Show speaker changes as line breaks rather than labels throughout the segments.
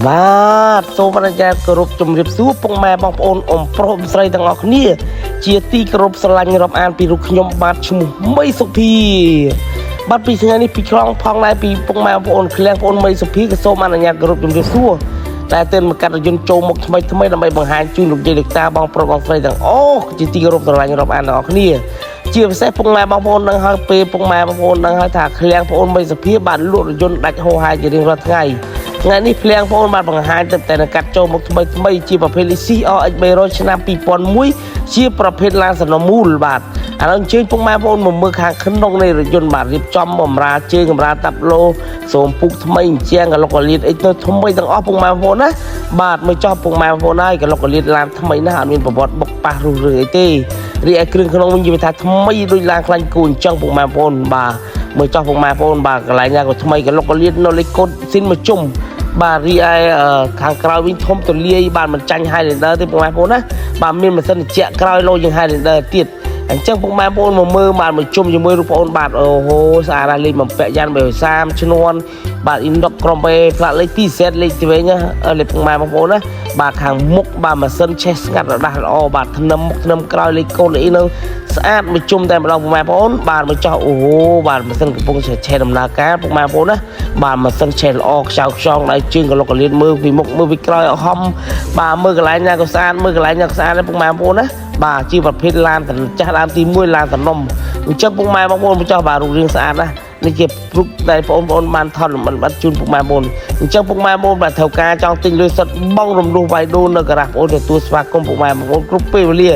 បាទសូមអនុញ្ញាតគោរពជំរាបសួរពុកម៉ែបងប្អូនអ៊ំប្រុសអ៊ំស្រីទាំងអស់គ្នាជាទីគោរពស្រឡាញ់រាប់អានពីរូបខ្ញុំបាទឈ្មោះមីសុភីបាទពីថ្ងៃនេះពីខ្លងផងដែរពីពុកម៉ែបងប្អូនឃ្លាំងបងប្អូនមីសុភីក៏សូមអនុញ្ញាតគោរពជំរាបសួរតែទើបមកកាត់រយន្តចូលមកថ្មីដើម្បីបង្ហាញជូនលោកយាយលោកតាបងប្រុសបងស្រីទាំងអស់ជាទីគោរពស្រឡាញ់រាប់អានទាំងអស់គ្នាជាពិសេសពុកម៉ែបងប្អូននឹងហើយពេលពុកម៉ែបងប្អូននឹងហើយថាឃ្លាំងបងប្អូនមីសុភីបាទលក់រយន្តដាច់ហោហាយជារៀងរាល់ថ្ងៃថ្ងៃនេះភ្លៀងបងប្អូនបានបង្ហាញទៅតែកាត់ចូលមកថ្មីជាប្រភេទ CRX 300ឆ្នាំ2001ជាប្រភេទឡានសំណមូលបាទឥឡូវអញ្ជើញពុកម៉ែបងប្អូនមកមើលខាងក្នុងនៃរថយន្តបាទរៀបចំបម្រើជើងកម្រាលតាប់ឡូសូមពុកថ្មីអញ្ចឹងកលុកកលៀតអីទៅថ្មីទាំងអស់ពុកម៉ែបងប្អូនណាបាទមើលចោះពុកម៉ែបងប្អូនហើយកលុកកលៀតឡានថ្មីណាស់អត់មានប្រវត្តិបុកប៉ះរុះរើអីទេរីឯគ្រឿងក្នុងវិញនិយាយថាថ្មីដូចឡានខ្លាញ់គូអញ្ចឹងពុកម៉ែបងប្អូនបាទមើលចោះពុកម៉ែបងប្អូនបាទកន្លែងណាក៏ថ្មីកលុកកលៀតនៅលេខកូដស៊ីនមកជុំបាទរីឯខាងក្រោយវិញធំទលាយបាទមិនចាញ់ Highlander ទេពុកម៉ែបងប្អូនណាបាទមានម៉ាស៊ីនត្រជាក់ក្រោយលោជាង Highlander ទៀតអញ្ចឹងពុកម៉ែបងប្អូនមកមើលបាទមកជុំជាមួយរូបបងប្អូនបាទអូហូស្អាតណាស់លេខបំពាក់យ៉ាង330ឈ្នួនបាទអ៊ីនដុកក្រុមពេផ្លាកលេខ 2Z លេខទៅវិញលេខពុកម៉ែបងប្អូនណាបាទខាងមុខបាទម៉ាស៊ីនឆេះស្ងាត់រដាស់ល្អបាទធ្នឹមមុខធ្នឹមក្រោយលេខកូនអីនឹងស្អាតមកជុំតែម្ដងពុកម៉ែបងប្អូនបាទមកចោះអូហូបាទម៉ាស៊ីនកំពុងឆេះដំណើរការពុកម៉ែបងប្អូនណាបាទម៉ាស៊ីនឆេះល្អខ្ចៅខ្ចងដៃជើងកលុកកលៀតមើលពីមុខមើលពីក្រោយអស់ហំបាទមើលកន្លែងណាក៏ស្អាតមើលកន្លែងណាក៏ស្អាតដែរពុកម៉ែបងប្អូនណាបាទជាប្រភេទឡានចាស់ដើមទី1ឡានសំណុំអញ្ចឹងពុកម៉ែបងប្អូនមកចោះបាទរូបរាងស្អាតណានេះជារូបដែលបងប្អូនបានថតលំអិតជូនពុកម៉ែបងប្អូនអញ្ចឹងពុកម៉ែបងប្អូនបាទត្រូវការចង់ទិញលុយសុទ្ធបងរំលោះវាយដូរនៅការ៉ាស់បងប្អូនទទួលស្វាគមន៍ពុកម៉ែបងប្អូនគ្រប់ពេលវេលា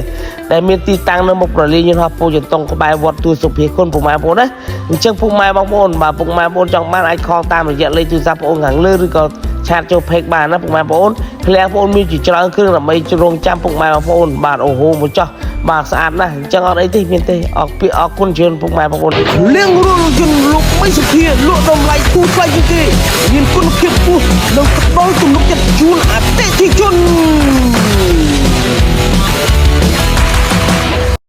ដែលមានទីតាំងនៅមុខប្រលានយន្តហោះពោធិ៍ចតុងក្បែរវត្តទួលសុភាគុណពុកម៉ែបងប្អូនណាអញ្ចឹងពុកម៉ែបងប្អូនបាទពុកម៉ែបងប្អូនចង់បានអាចខលតាមរយៈលេខទូរស័ព្ទបងប្អូនខាងលើឬក៏ឆាតចូល page បានណាពុកម៉ែបងប្អូនឃ្លាំងបងប្អូនមានជាច្រើនគ្រឿងដើម្បីរងចាំពុកម៉ែបងប្អូនបាទអូហូមកចោះបាទស្អាតណាស់អញ្ចឹងអត់អីទេមានទេអរគុណច្រើនពុកម៉ែបងប្អូនលៀងរលយន្តលោកមីសុភាលក់តម្លៃគូថ្លៃជាងគេមានគុណភាពខ្ពស់និងផ្ដល់ទំនុកចិត្តជូនអតិថិជន